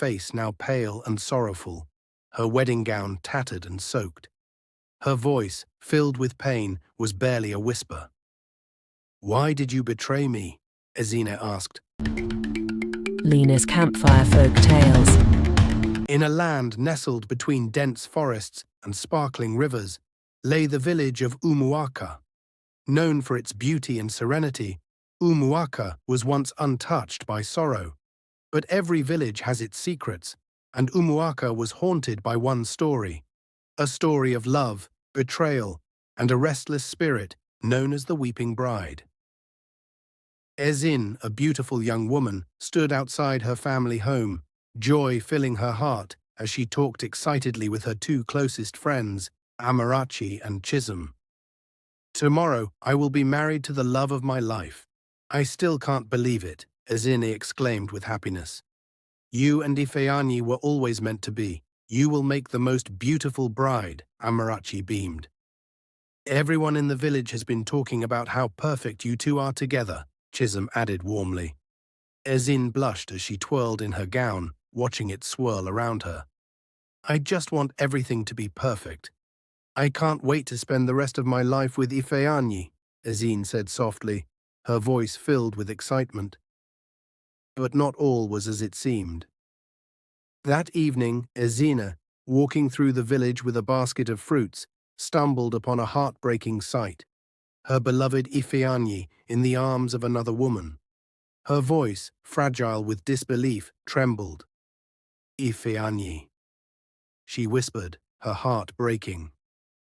face now pale and sorrowful, her wedding gown tattered and soaked. Her voice, filled with pain, was barely a whisper. "Why did you betray me?" Ezine asked. Lina's Campfire Folktales. In a land nestled between dense forests and sparkling rivers lay the village of Umuaka. Known for its beauty and serenity, Umuaka was once untouched by sorrow. But every village has its secrets, and Umuaka was haunted by one story, a story of love, betrayal, and a restless spirit known as the Weeping Bride. Ezine, a beautiful young woman, stood outside her family home, joy filling her heart as she talked excitedly with her two closest friends, Amarachi and Chisholm. "Tomorrow I will be married to the love of my life. I still can't believe it," Ezine exclaimed with happiness. "You and Ifeanyi were always meant to be. You will make the most beautiful bride," Amarachi beamed. "Everyone in the village has been talking about how perfect you two are together," Chisholm added warmly. Ezine blushed as she twirled in her gown, watching it swirl around her. "I just want everything to be perfect. I can't wait to spend the rest of my life with Ifeanyi," Ezine said softly, her voice filled with excitement. But not all was as it seemed. That evening, Ezine, walking through the village with a basket of fruits, stumbled upon a heartbreaking sight: her beloved Ifeanyi in the arms of another woman. Her voice, fragile with disbelief, trembled. "Ifeanyi," she whispered, her heart breaking.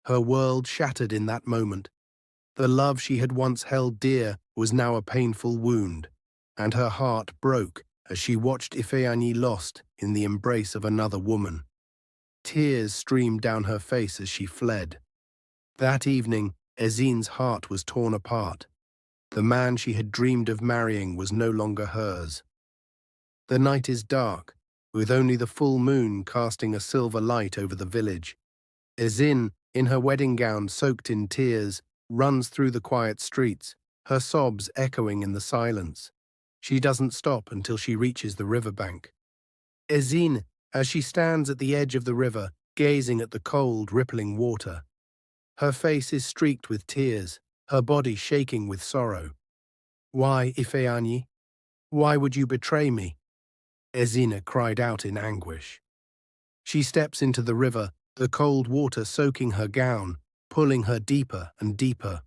Her world shattered in that moment. The love she had once held dear was now a painful wound, and her heart broke as she watched Ifeanyi lost in the embrace of another woman. Tears streamed down her face as she fled. That evening, Ezine's heart was torn apart. The man she had dreamed of marrying was no longer hers. The night is dark, with only the full moon casting a silver light over the village. Ezine, in her wedding gown soaked in tears, runs through the quiet streets, her sobs echoing in the silence. She doesn't stop until she reaches the riverbank. Ezine, as she stands at the edge of the river, gazing at the cold, rippling water. Her face is streaked with tears, her body shaking with sorrow. "Why, Ifeanyi? Why would you betray me?" Ezine cried out in anguish. She steps into the river, the cold water soaking her gown, pulling her deeper and deeper.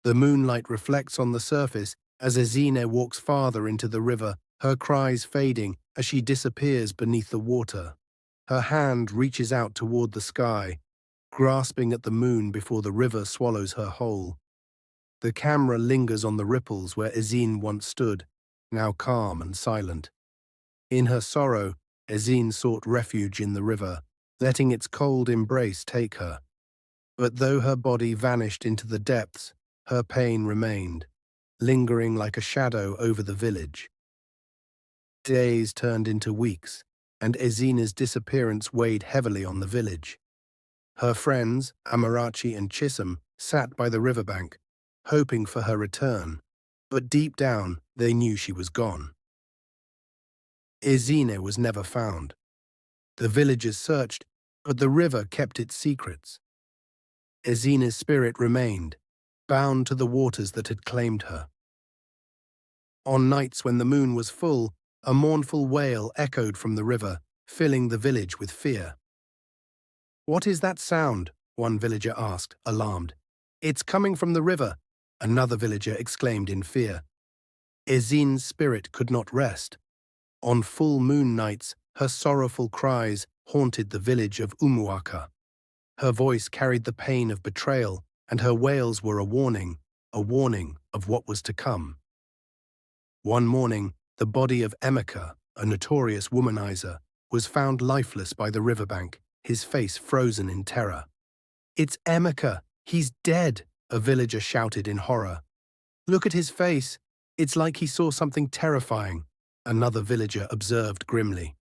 The moonlight reflects on the surface as Ezine walks farther into the river, her cries fading as she disappears beneath the water. Her hand reaches out toward the sky, grasping at the moon before the river swallows her whole. The camera lingers on the ripples where Ezine once stood, now calm and silent. In her sorrow, Ezine sought refuge in the river, letting its cold embrace take her. But though her body vanished into the depths, her pain remained, lingering like a shadow over the village. Days turned into weeks, and Ezine's disappearance weighed heavily on the village. Her friends, Amarachi and Chisholm, sat by the riverbank, hoping for her return, but deep down they knew she was gone. Ezine was never found. The villagers searched, but the river kept its secrets. Ezine's spirit remained, bound to the waters that had claimed her. On nights when the moon was full, a mournful wail echoed from the river, filling the village with fear. "What is that sound?" one villager asked, alarmed. "It's coming from the river," another villager exclaimed in fear. Ezine's spirit could not rest. On full moon nights, her sorrowful cries haunted the village of Umuaka. Her voice carried the pain of betrayal, and her wails were a warning of what was to come. One morning, the body of Emeka, a notorious womanizer, was found lifeless by the riverbank, his face frozen in terror. "It's Emeka! He's dead!" a villager shouted in horror. "Look at his face! It's like he saw something terrifying," another villager observed grimly.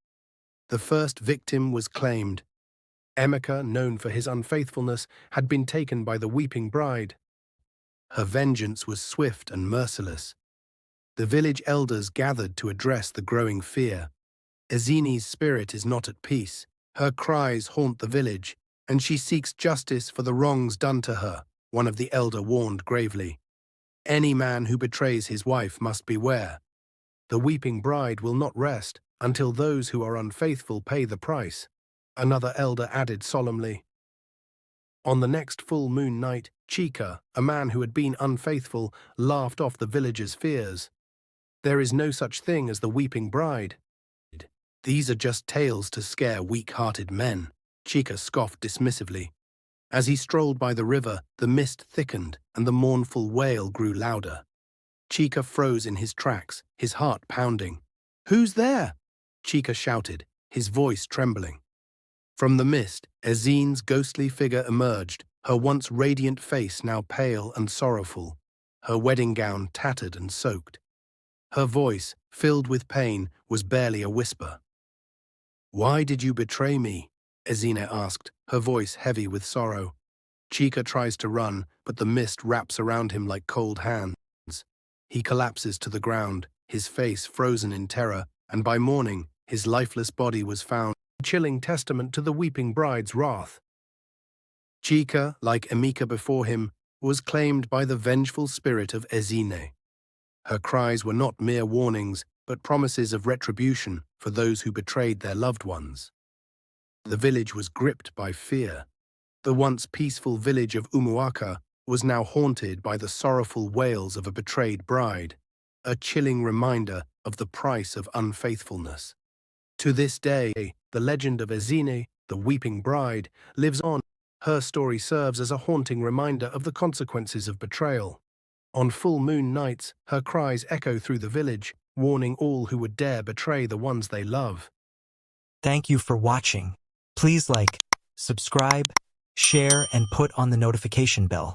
The first victim was claimed. Emeka, known for his unfaithfulness, had been taken by the Weeping Bride. Her vengeance was swift and merciless. The village elders gathered to address the growing fear. Ezine's spirit is not at peace. Her cries haunt the village, and she seeks justice for the wrongs done to her, one of the elder warned gravely. Any man who betrays his wife must beware. The weeping bride will not rest until those who are unfaithful pay the price, another elder added solemnly. On the next full moon night, Chika, a man who had been unfaithful, laughed off the villagers' fears. There is no such thing as the weeping bride. These are just tales to scare weak-hearted men, Chika scoffed dismissively. As he strolled by the river, the mist thickened and the mournful wail grew louder. Chika froze in his tracks, his heart pounding. "Who's there?" Chika shouted, his voice trembling. From the mist, Ezine's ghostly figure emerged, her once radiant face now pale and sorrowful, her wedding gown tattered and soaked. Her voice, filled with pain, was barely a whisper. "Why did you betray me?" Ezine asked, her voice heavy with sorrow. Chika tries to run, but the mist wraps around him like cold hands. He collapses to the ground, his face frozen in terror, and by morning, his lifeless body was found, a chilling testament to the weeping bride's wrath. Chika, like Emika before him, was claimed by the vengeful spirit of Ezine. Her cries were not mere warnings, but promises of retribution for those who betrayed their loved ones. The village was gripped by fear. The once peaceful village of Umuaka was now haunted by the sorrowful wails of a betrayed bride, a chilling reminder of the price of unfaithfulness. To this day, the legend of Ezine, the weeping bride, lives on. Her story serves as a haunting reminder of the consequences of betrayal. On full moon nights, her cries echo through the village, warning all who would dare betray the ones they love. Thank you for watching. Please like, subscribe, share, and put on the notification bell.